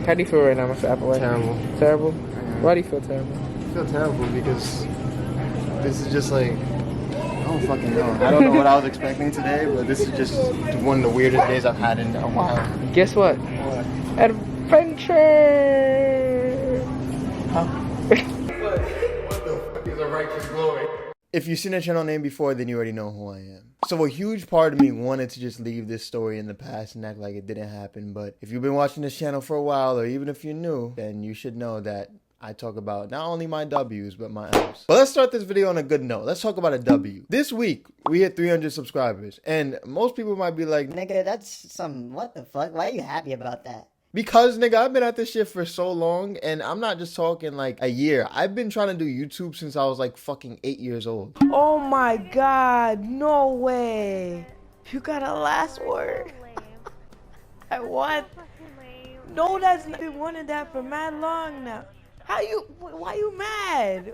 How do you feel right now, Mr. Applewhite? Terrible. Terrible? Why do you feel terrible? I feel terrible because this is just like, I don't fucking know. I don't know what I was expecting today, but this is just one of the weirdest days I've had in a while. Guess what? What? Adventure! Huh? What the fuck is a righteous glory? If you've seen the channel name before, then you already know who I am. So a huge part of me wanted to just leave this story in the past and act like it didn't happen. But if you've been watching this channel for a while, or even if you're new, then you should know that I talk about not only my W's, but my L's. But let's start this video on a good note. Let's talk about a W. This week, we hit 300 subscribers. And most people might be like, nigga, that's some, what the fuck? Why are you happy about that? because, nigga, I've been at this shit for so long, and I'm not just talking like a year. I've been trying to do YouTube since I was like fucking 8 years old. Oh my god, no way. You got a last word. What? No, that's not been wanting that for mad long now. Why you mad?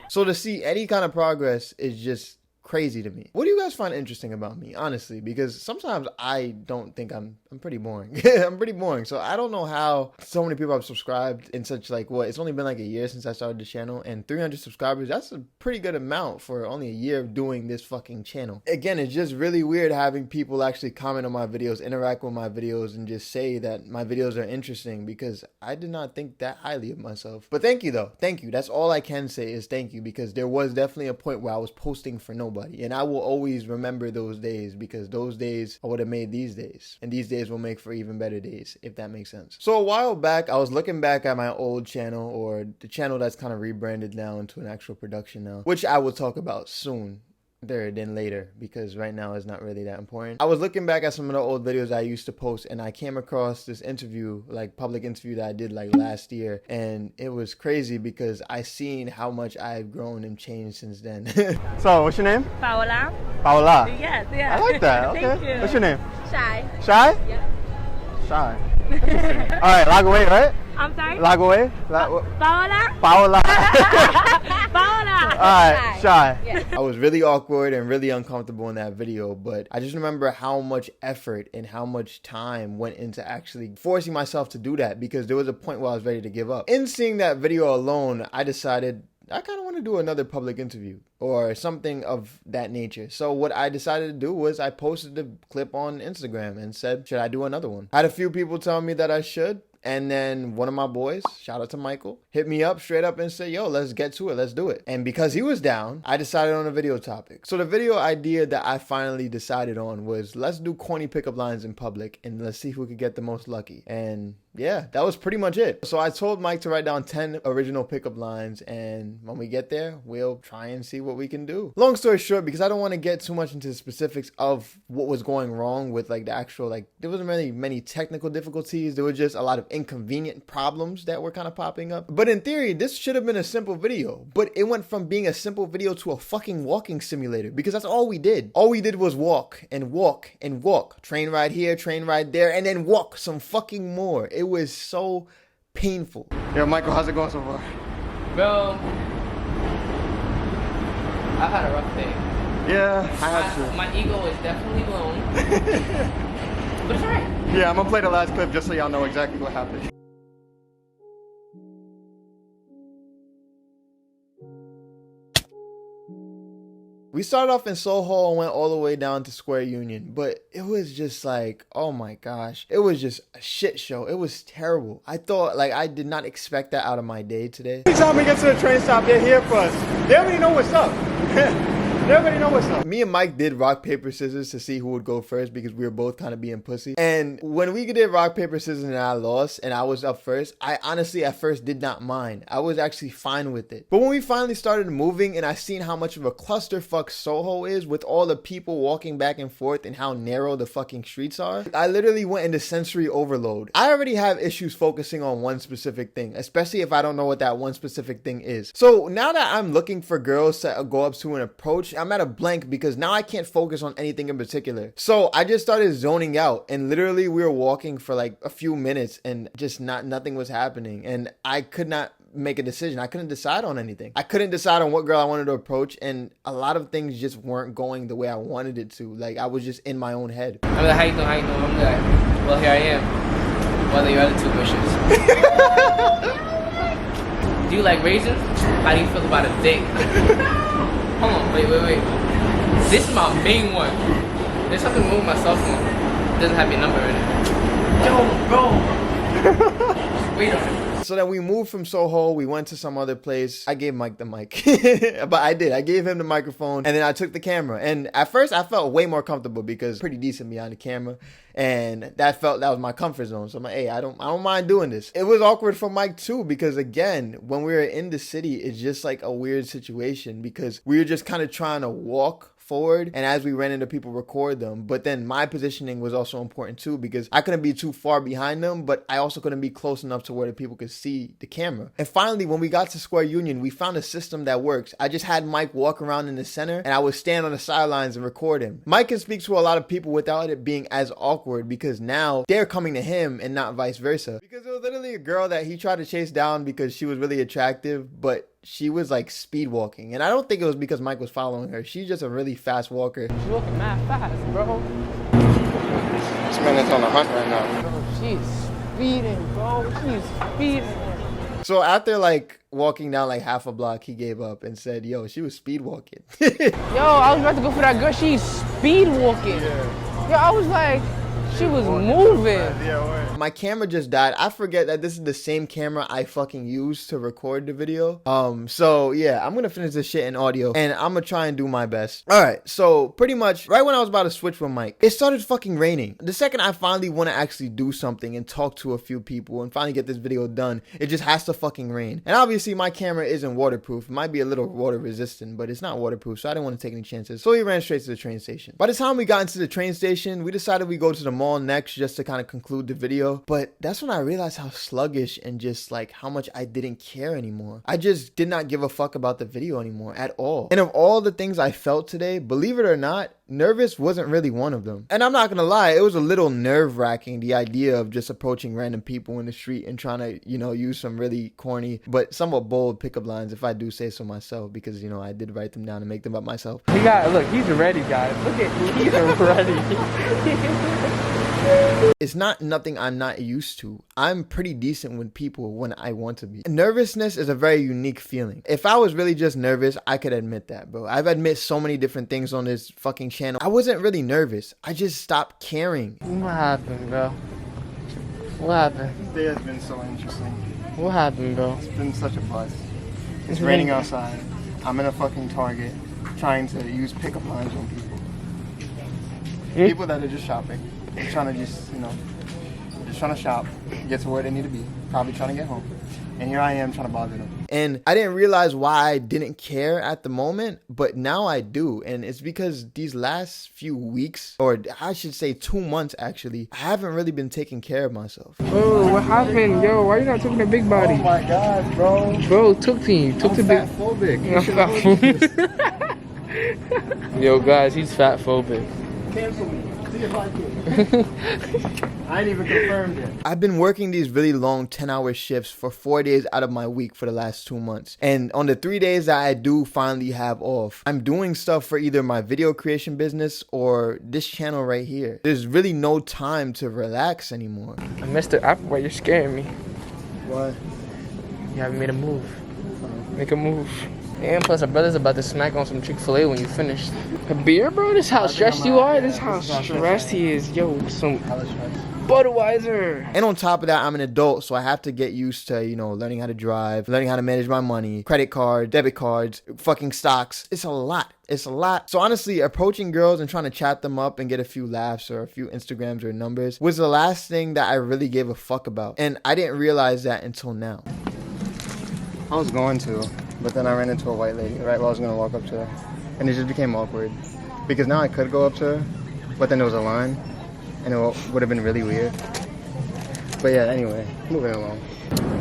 So to see any kind of progress is just crazy to me. What do you guys find interesting about me, honestly? Because sometimes I don't think I'm pretty boring. I'm pretty boring. So I don't know how so many people have subscribed in such like, what, it's only been like a year since I started the channel, and 300 subscribers, that's a pretty good amount for only a year of doing this fucking channel. Again, it's just really weird having people actually comment on my videos, interact with my videos, and just say that my videos are interesting, because I did not think that highly of myself. But thank you though. Thank you. That's all I can say is thank you, because there was definitely a point where I was posting for nobody. And I will always remember those days, because those days are what have made these days. And these days will make for even better days, if that makes sense. So a while back, I was looking back at my old channel, or the channel that's kind of rebranded now into an actual production now, which I will talk about soon. Than later, because right now it's not really that important. I was looking back at some of the old videos I used to post, and I came across this interview, like public interview that I did like last year, and it was crazy because I seen how much I've grown and changed since then. So what's your name? Paola. Paola. Yes, yeah. I like that. Okay. Thank you. What's your name? Shy. Shy? Yeah. Shy. All right, log away, right? I'm sorry? Log away. Paola? Paola. Paola. Alright, Shy. Yes. I was really awkward and really uncomfortable in that video, but I just remember how much effort and how much time went into actually forcing myself to do that, because there was a point where I was ready to give up. In seeing that video alone, I decided I kind of want to do another public interview or something of that nature. So what I decided to do was I posted the clip on Instagram and said, should I do another one? I had a few people tell me that I should. And then one of my boys, shout out to Michael, hit me up straight up and said, yo, let's get to it. Let's do it. And because he was down, I decided on a video topic. So the video idea that I finally decided on was, let's do corny pickup lines in public and let's see who could get the most lucky. And yeah, that was pretty much it. So I told Mike to write down 10 original pickup lines, and when we get there, we'll try and see what we can do. Long story short, because I don't want to get too much into the specifics of what was going wrong with like the actual, like there wasn't really many technical difficulties. There were just a lot of inconvenient problems that were kind of popping up. But in theory, this should have been a simple video, but it went from being a simple video to a fucking walking simulator, because that's all we did. All we did was walk and walk and walk. Train ride here, train ride there, and then walk some fucking more. It was so painful. Yo, Michael, how's it going so far? Bro, I've had a rough day. Yeah, I had to. My ego is definitely blown. But it's alright. Yeah, I'm gonna play the last clip just so y'all know exactly what happened. We started off in Soho and went all the way down to Square Union, but it was just like, oh my gosh, it was just a shit show. It was terrible. I thought, like, I did not expect that out of my day today. Every time we get to the train stop, they're here for us. They already know what's up. They already know what's up. Me and Mike did rock, paper, scissors to see who would go first, because we were both kind of being pussy. And when we did rock, paper, scissors and I lost and I was up first, I honestly at first did not mind. I was actually fine with it. But when we finally started moving and I seen how much of a clusterfuck Soho is with all the people walking back and forth and how narrow the fucking streets are, I literally went into sensory overload. I already have issues focusing on one specific thing, especially if I don't know what that one specific thing is. So now that I'm looking for girls to go up to and approach, I'm at a blank, because now I can't focus on anything in particular. So I just started zoning out, and literally we were walking for like a few minutes and just nothing was happening, and I could not make a decision. I couldn't decide on anything. I couldn't decide on what girl I wanted to approach, and a lot of things just weren't going the way I wanted it to. Like I was just in my own head. I'm like, how you doing? I'm good. Well, here I am. What are your other 2 wishes? Do you like raisins? How do you feel about a date? Hold on, wait. This is my main one. There's something wrong with my cell phone. It doesn't have your number in it. Yo, bro. Just wait on it. So then we moved from Soho, we went to some other place. I gave Mike the mic. But I did. I gave him the microphone and then I took the camera. And at first I felt way more comfortable because pretty decent behind the camera. And that was my comfort zone. So I'm like, hey, I don't mind doing this. It was awkward for Mike too, because again, when we were in the city, it's just like a weird situation because we were just kind of trying to walk forward, and as we ran into people, record them. But then my positioning was also important too, because I couldn't be too far behind them, but I also couldn't be close enough to where the people could see the camera. And finally, when we got to Square Union, we found a system that works. I just had Mike walk around in the center and I would stand on the sidelines and record him. Mike can speak to a lot of people without it being as awkward because now they're coming to him and not vice versa. Because it was literally a girl that he tried to chase down because she was really attractive, but she was like speed walking, and I don't think it was because Mike was following her. She's just a really fast walker. She's walking mad fast, bro. This man is on a hunt right now. Bro, she's speeding, bro. She's speeding. So after like walking down like half a block, he gave up and said, yo, she was speed walking. Yo, I was about to go for that girl. She's speed walking. Yeah. Yo, I was like, she was moving. My camera just died. I forget that this is the same camera I fucking used to record the video. So yeah, I'm gonna finish this shit in audio and I'm gonna try and do my best. All right, so pretty much right when I was about to switch with Mike, it started fucking raining. The second I finally want to actually do something and talk to a few people and finally get this video done, it just has to fucking rain. And obviously my camera isn't waterproof. It might be a little water resistant, but it's not waterproof, so I didn't want to take any chances. So we ran straight to the train station. By the time we got into the train station, we decided we go to the mall next just to kind of conclude the video. But that's when I realized how sluggish and just like how much I didn't care anymore. I just did not give a fuck about the video anymore at all. And of all the things I felt today, believe it or not, nervous wasn't really one of them. And I'm not gonna lie, it was a little nerve-wracking, the idea of just approaching random people in the street and trying to, you know, use some really corny but somewhat bold pickup lines, if I do say so myself, because, you know, I did write them down and make them up myself. Look, he's ready, guys. Look at me, he's ready. It's not nothing I'm not used to. I'm pretty decent with people when I want to be. Nervousness is a very unique feeling. If I was really just nervous, I could admit that, bro. I've admitted so many different things on this fucking channel. I wasn't really nervous. I just stopped caring. What happened, bro? What happened? This day has been so interesting. What happened, bro? It's been such a buzz. It's raining outside. I'm in a fucking Target trying to use pickup lines on people. People that are just shopping. They're trying to just, you know, just trying to shop, get to where they need to be, probably trying to get home. And here I am trying to bother them. And I didn't realize why I didn't care at the moment, but now I do. And it's because these last few weeks, or I should say 2 months actually, I haven't really been taking care of myself. Oh, what happened? Yo, why you not taking the big body? Oh my God, bro. Bro, took the big... Fatphobic. Yo, guys, he's fat phobic. Cancel me. See if I can. I ain't even confirmed it. I've been working these really long 10-hour shifts for 4 days out of my week for the last 2 months. And on the 3 days that I do finally have off, I'm doing stuff for either my video creation business or this channel right here. There's really no time to relax anymore. Mr. Applewhite, you're scaring me. What? You haven't made a move. Make a move. And plus, our brother's about to smack on some Chick-fil-A when you finish. A beer, bro? This is how stressed you are? This is how stressed he is. Yo, some Budweiser. And on top of that, I'm an adult, so I have to get used to, you know, learning how to drive, learning how to manage my money, credit card, debit cards, fucking stocks. It's a lot. It's a lot. So honestly, approaching girls and trying to chat them up and get a few laughs or a few Instagrams or numbers was the last thing that I really gave a fuck about. And I didn't realize that until now. I was going to, but then I ran into a white lady right while I was going to walk up to her. And it just became awkward. Because now I could go up to her, but then there was a line. And it would have been really weird. But yeah, anyway, moving along.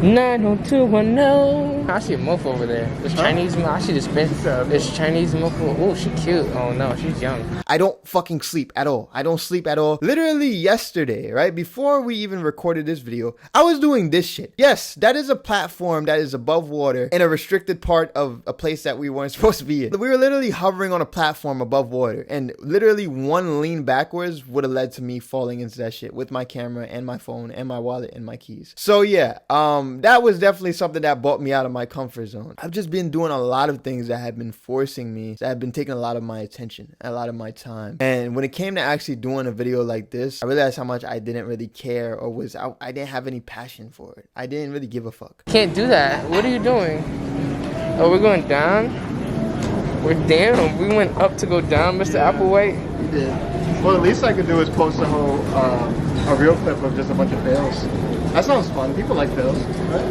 90210. I see a mofo over there. This Chinese mofo. I see this This Chinese mofo. Oh, she cute. Oh no, she's young. I don't fucking sleep at all. I don't sleep at all. Literally yesterday, right? Before we even recorded this video, I was doing this shit. Yes, that is a platform that is above water in a restricted part of a place that we weren't supposed to be in. We were literally hovering on a platform above water, and literally one lean backwards would have led to me falling into that shit with my camera and my phone and my wallet and my keys. So yeah, that was definitely something that brought me out of my comfort zone. I've just been doing a lot of things that have been forcing me, that have been taking a lot of my attention, a lot of my time. And when it came to actually doing a video like this, I realized how much I didn't really care, or I didn't have any passion for it. I didn't really give a fuck. Can't do that. What are you doing? Oh, we're going down? We're down. We went up to go down, Mr. Applewhite. You did. Well, the least I could do is post a whole, a real clip of just a bunch of fails. That sounds fun. People like fails, right?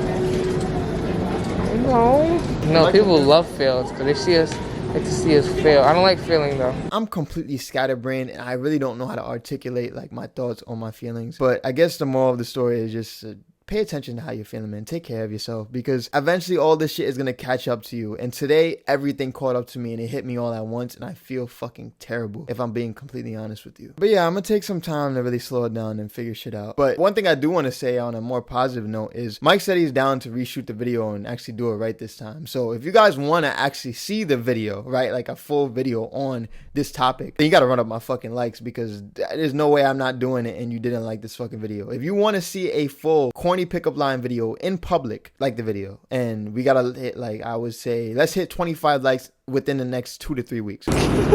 No, people love fails because they like to see us fail. I don't like failing though. I'm completely scatterbrained, and I really don't know how to articulate like my thoughts or my feelings. But I guess the moral of the story is just pay attention to how you're feeling, man. Take care of yourself, because eventually all this shit is gonna catch up to you. And today, everything caught up to me, and it hit me all at once, and I feel fucking terrible, if I'm being completely honest with you. But yeah, I'm gonna take some time to really slow it down and figure shit out. But one thing I do want to say on a more positive note is Mike said he's down to reshoot the video and actually do it right this time. So if you guys want to actually see the video, right, like a full video on this topic, then you gotta run up my fucking likes, because there's no way I'm not doing it and you didn't like this fucking video. If you want to see a full corny pickup line video in public, like the video, and we gotta hit, like, I would say, let's hit 25 likes within the next 2 to 3 weeks. Yo, shorty, like,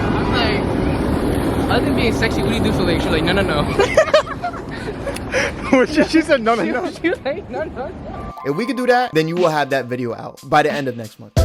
I'm like, other than being sexy, what do you do for like? She's like, no. She said no. She was like, no. If we could do that, then you will have that video out by the end of next month.